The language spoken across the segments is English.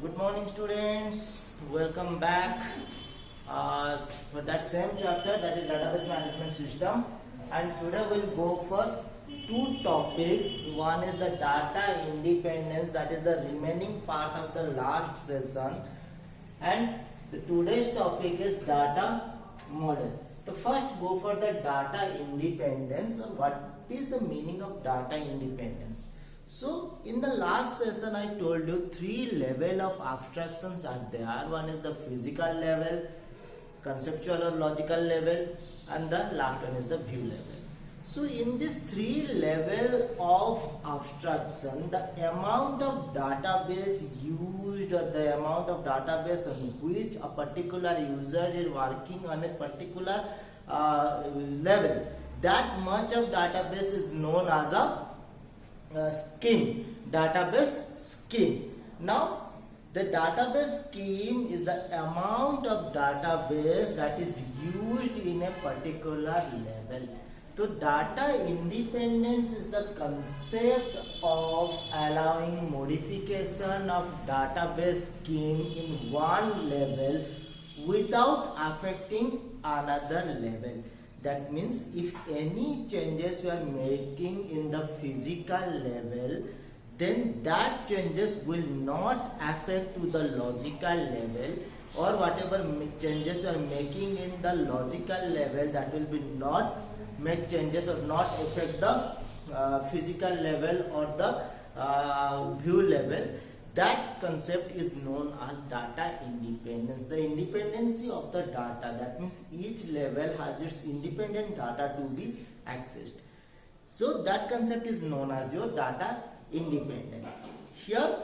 Good morning, students. Welcome back for that same chapter, that is database management system. And today we'll go for two topics. One is the data independence, that is the remaining part of the last session. And today's topic is data model. So first go for the data independence. What is the meaning of data independence? So in the last session I told you three level of abstractions are there. One is the physical level, conceptual or logical level, and the last one is the view level. So in this three level of abstraction, the amount of database used or the amount of database on which a particular user is working on a particular level, that much of database is known as a scheme, database scheme. Now the database scheme is the amount of database that is used in a particular level. So data independence is the concept of allowing modification of database scheme in one level without affecting another level. That means if any changes we are making in the physical level, then that changes will not affect to the logical level, or whatever changes we are making in the logical level, that will be not make changes or not affect the physical level or the view level. That concept is known as data independence. The independency of the data, that means each level has its independent data to be accessed. So that concept is known as your data independence. Here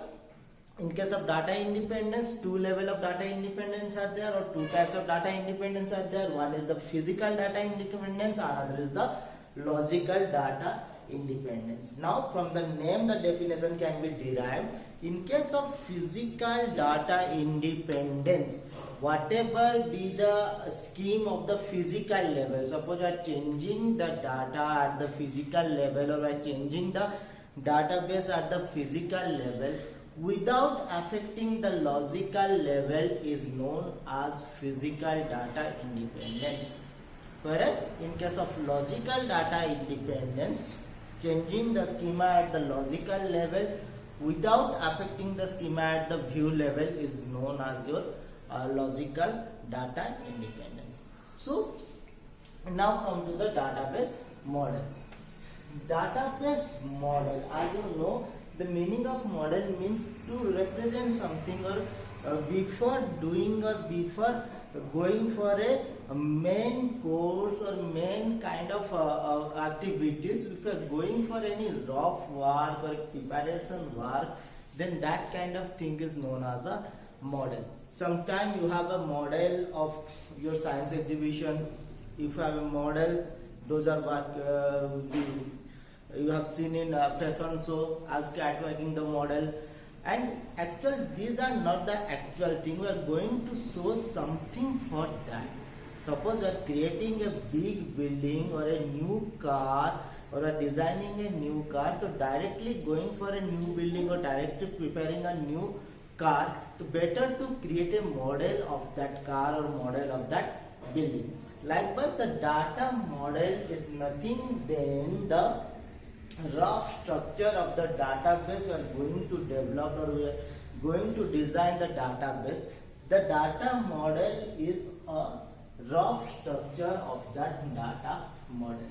in case of data independence, two level of data independence are there, or two types of data independence are there. One is the physical data independence, another is the logical data independence. Now from the name the definition can be derived. In case of physical data independence, whatever be the scheme of the physical level, suppose we are changing the data at the physical level, or we are changing the database at the physical level without affecting the logical level, is known as physical data independence. Whereas in case of logical data independence, changing the schema at the logical level without affecting the schema at the view level is known as your logical data independence. So now come to the database model. Database model, as you know, the meaning of model means to represent something, or before doing or before going for a main course or main kind of activities, if you are going for any rough work or preparation work, then that kind of thing is known as a model. Sometimes you have a model of your science exhibition. If you have a model, those are what you have seen in fashion show as catwalking the model. And actually these are not the actual thing. We are going to show something for that. Suppose we are creating a big building or a new car, or are designing a new car, so directly going for a new building or directly preparing a new car, so better to create a model of that car or model of that building. Likewise, the data model is nothing than the rough structure of the database we are going to develop, or we are going to design the database. The data model is a rough structure of that data model.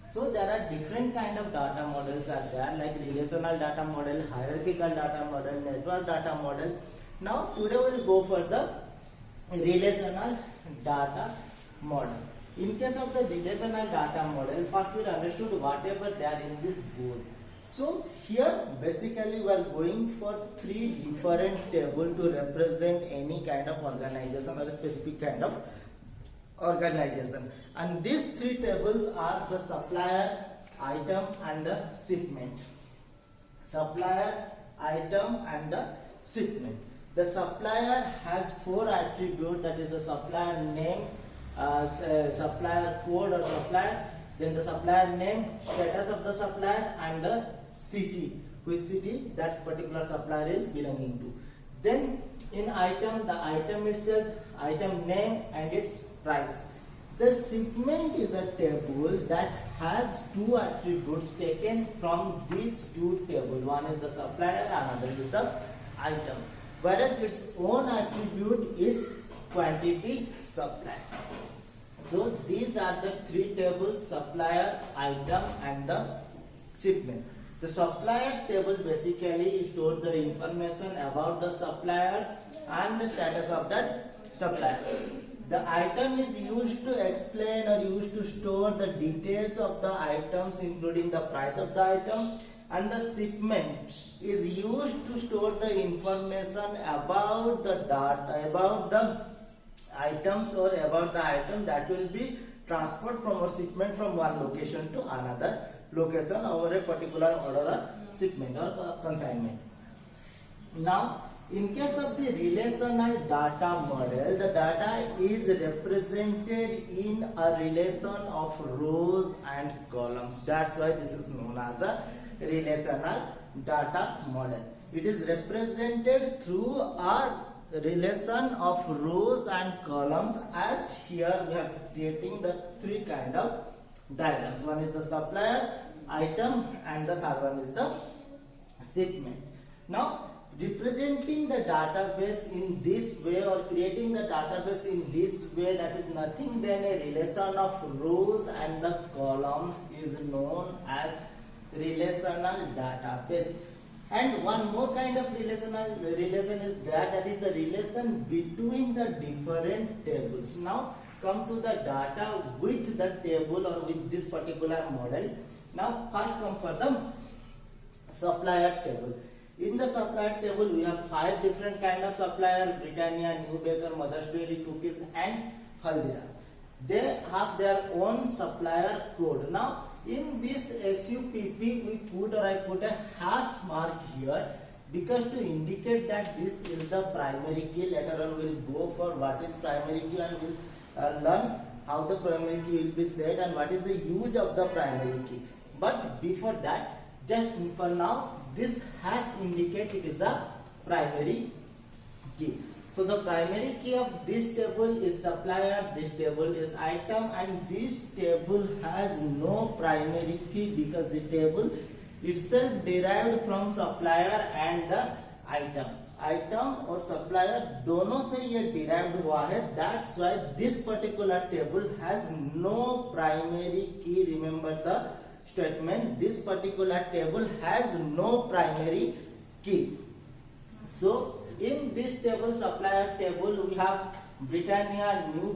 So there are different kind of data models are there, like relational data model, hierarchical data model, network data model. Now today we will go for the relational data model. In case of the relational data model, first we understood whatever there in this board. So here basically we are going for three different tables to represent any kind of organization or a specific kind of organization. And these three tables are the supplier, item, and the shipment. Supplier, item, and the shipment. The supplier has four attributes, that is the supplier name, supplier code or supplier, then the supplier name, status of the supplier, and the city, which city that particular supplier is belonging to. Then in item, the item itself, item name and its price. The shipment is a table that has two attributes taken from these two tables. One is the supplier, another is the item. Whereas its own attribute is quantity supply. So these are the three tables: supplier, item and the shipment. The supplier table basically stores the information about the supplier and the status of that supplier. The item is used to explain or used to store the details of the items, including the price of the item, and the shipment is used to store the information about the data, about the items or about the item that will be transferred from a shipment from one location to another location over a particular order or shipment or consignment. Now, in case of the relational data model, the data is represented in a relation of rows and columns. That's why this is known as a relational data model. It is represented through a relation of rows and columns, as here we are creating the three kind of diagrams. One is the supplier, item, and the third one is the shipment. Now, representing the database in this way or creating the database in this way, that is nothing than a relation of rows and the columns, is known as relational database. And one more kind of relation is that is the relation between the different tables. Now come to the data with the table or with this particular model. Now first come for the supplier table. In the supplier table we have 5 different kind of supplier: Britannia, New Baker, Mother's Dairy, Cookies and Haldiram. They have their own supplier code. Now in this SUPP we put, or I put a hash mark here, because to indicate that this is the primary key. Later on we'll go for what is primary key and we'll learn how the primary key will be set and what is the use of the primary key. But before that, just for now, this hash indicate it is a primary key. So the primary key of this table is supplier, this table is item, and this table has no primary key because the table itself derived from supplier and the item. Item और supplier दोनों से ये derived हुआ है. That's why this particular table has no primary key. Remember the statement. This particular table has no primary key. So in this table, supplier table, we have Britannia, New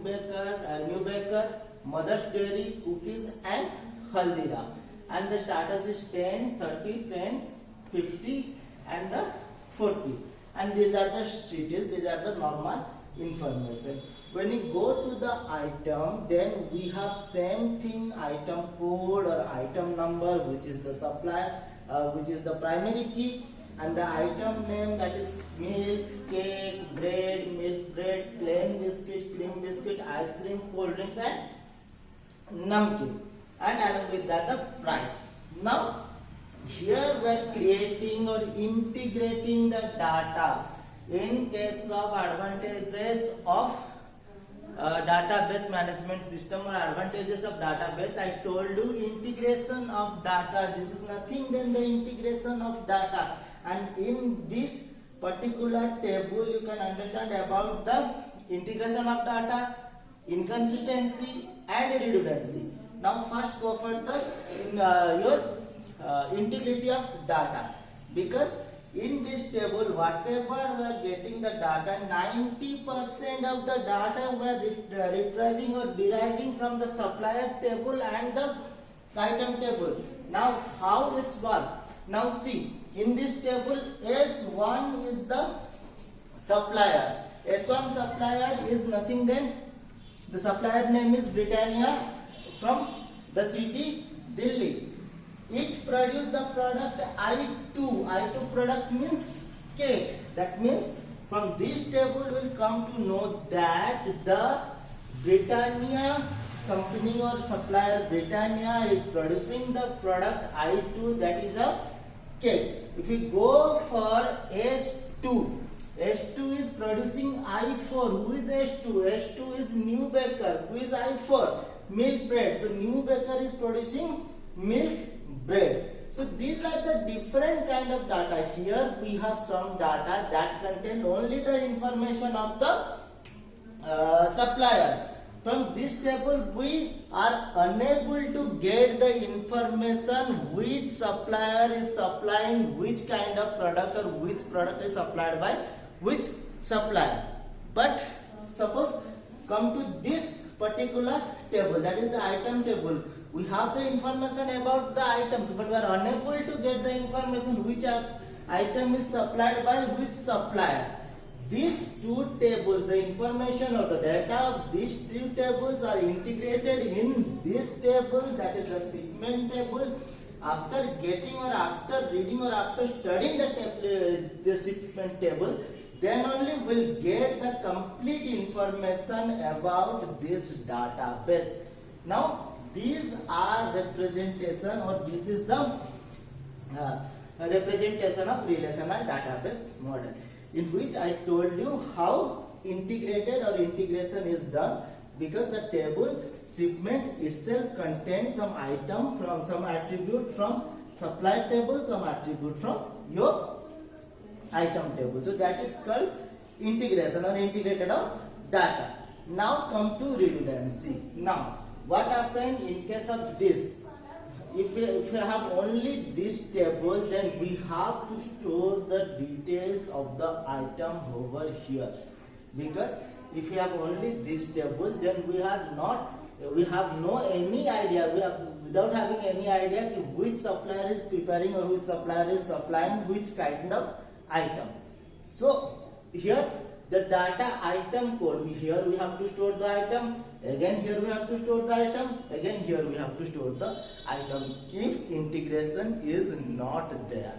Baker, Mother's Dairy, Cookies and Haldiram. And the status is 10, 30, 10, 50 and the 40. And these are the cities, these are the normal information. When you go to the item, then we have same thing, item code or item number, which is the supplier, which is the primary key. And the item name, that is milk, cake, bread, milk bread, plain biscuit, cream biscuit, ice cream, cold drinks and namkeen. And along with that the price. Now here we are creating or integrating the data. In case of advantages of database management system or advantages of database, I told you integration of data. This is nothing than the integration of data. And in this particular table, you can understand about the integration of data, inconsistency and redundancy. Now first go for the your integrity of data, because in this table whatever we are getting the data, 90% of the data we are retrieving or deriving from the supplier table and the item table. Now how it's work? Now see, in this table S1 is the supplier. S1 supplier is nothing than the supplier name is Britannia from the city Delhi. It produced the product I2. I2 product means cake. That means from this table we'll come to know that the Britannia company or supplier Britannia is producing the product I2, that is a cake. If we go for S2, S2 is producing I4. Who is S2? S2 is new baker. Who is I4? Milk bread. So new baker is producing milk bread. So these are the different kind of data. Here we have some data that contain only the information of the supplier. From this table we are unable to get the information which supplier is supplying which kind of product or which product is supplied by which supplier. But suppose come to this particular table, that is the item table. We have the information about the items, but we are unable to get the information which item is supplied by which supplier. These two tables, the information or the data of these two tables are integrated in this table, that is the shipment table. After getting or after reading or after studying the shipment table, then only we'll get the complete information about this database. Now these are representation, or this is the representation of relational database model, in which I told you how integrated or integration is done, because the table shipment itself contains some item from some attribute from supply table, some attribute from your item table. So that is called integration or integrated of data. Now come to redundancy. Now what happens in case of this? If we have only this table, then we have to store the details of the item over here, because if we have only this table, then we have no any idea, without having any idea which supplier is preparing or which supplier is supplying which kind of item. So here the data item code, here we have to store the item, again here we have to store the item, again here we have to store the item, if integration is not there.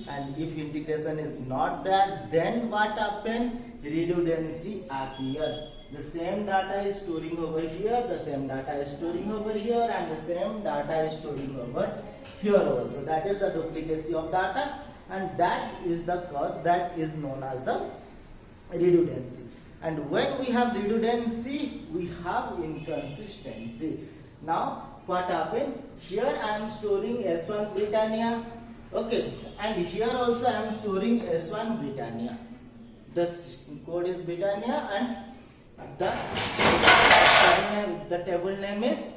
And if integration is not there, then what happen? Redundancy appear. The same data is storing over here, the same data is storing over here, and the same data is storing over here also. That is the duplicacy of data, and that is the cause that is known as the redundancy. And when we have redundancy, we have inconsistency. Now what happened? Here I am storing S1 Britannia, okay, and here also I am storing S1 Britannia. The code is Britannia, and the table name is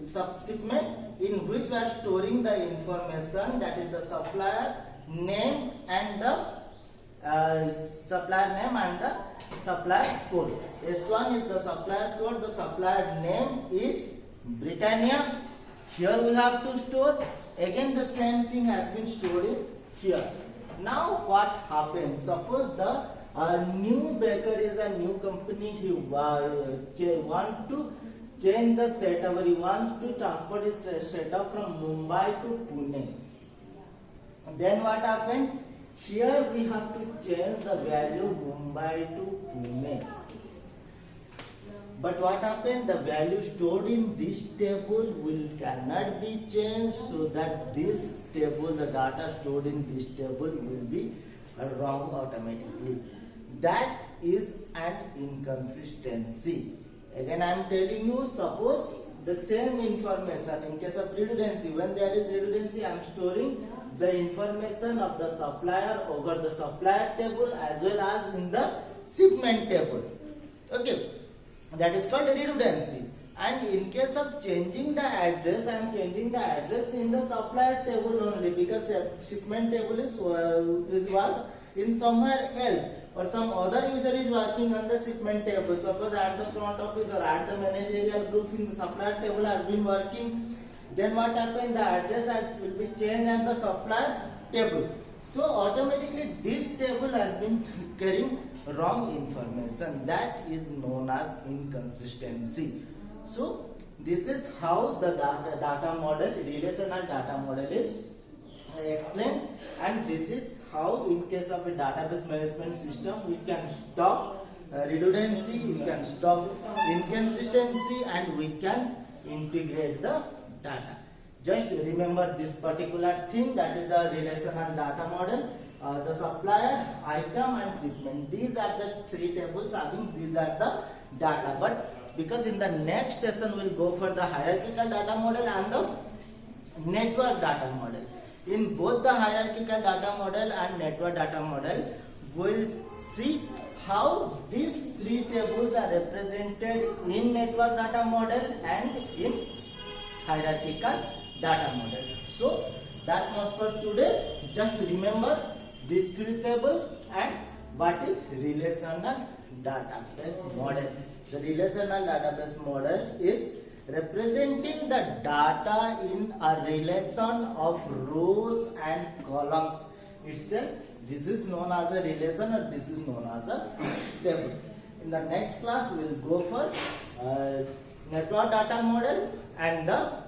subshipment, in which we are storing the information, that is the supplier name and the supplier name and the supplier code. S1 is the supplier code, the supplier name is Britannia. Here we have to store, again the same thing has been stored here. Now what happens? Suppose the new baker is a new company, he want to change the setup, or he wants to transport his setup from Mumbai to Pune. Then what happened? Here we have to change the value Mumbai to Pune. But what happened? The value stored in this table cannot be changed, so that this table, the data stored in this table will be wrong automatically. That is an inconsistency. Again I am telling you, suppose the same information, in case of redundancy, when there is redundancy, I am storing the information of the supplier over the supplier table as well as in the shipment table. Okay, that is called redundancy. And in case of changing the address, I am changing the address in the supplier table only, because shipment table is worked in somewhere else, or some other user is working on the shipment table. Suppose at the front office or at the managerial group in the supplier table has been working, then what happened? The address will be changed at the supplier table. So automatically this table has been carrying wrong information. That is known as inconsistency. So this is how the data model, relational data model is explained, and this is how in case of a database management system we can stop redundancy, we can stop inconsistency, and we can integrate the data. Just remember this particular thing, that is the relational data model. the supplier, item and shipment. These are the three tables having these are the data. But because in the next session we'll go for the hierarchical data model and the network data model. In both the hierarchical data model and network data model, we'll see how these three tables are represented in network data model and in hierarchical data model. So that much for today. Just remember these three tables and what is relational database model. The relational database model is representing the data in a relation of rows and columns itself. This is known as a relation or this is known as a table. In the next class we will go for network data model and the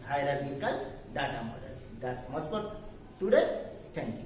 hierarchical data model. That's much for today. Thank you.